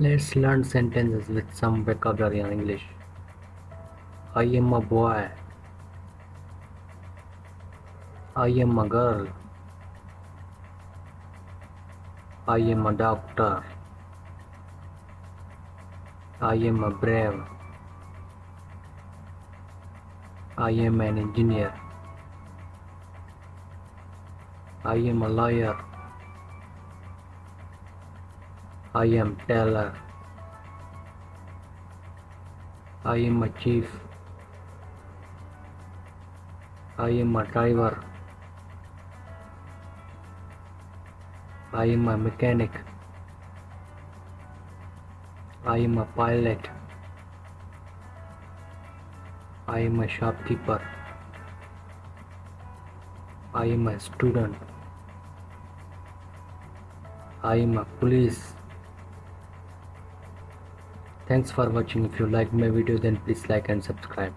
Let's learn sentences with some vocabulary in English. I am a boy. I am a girl. I am a doctor. I am a brave. I am an engineer. I am a lawyer. I am tailor. I am a chief. I am a driver. I am a mechanic. I am a pilot. I am a shopkeeper. I am a student. I am a police. Thanks for watching. If you liked my video, then please like and subscribe.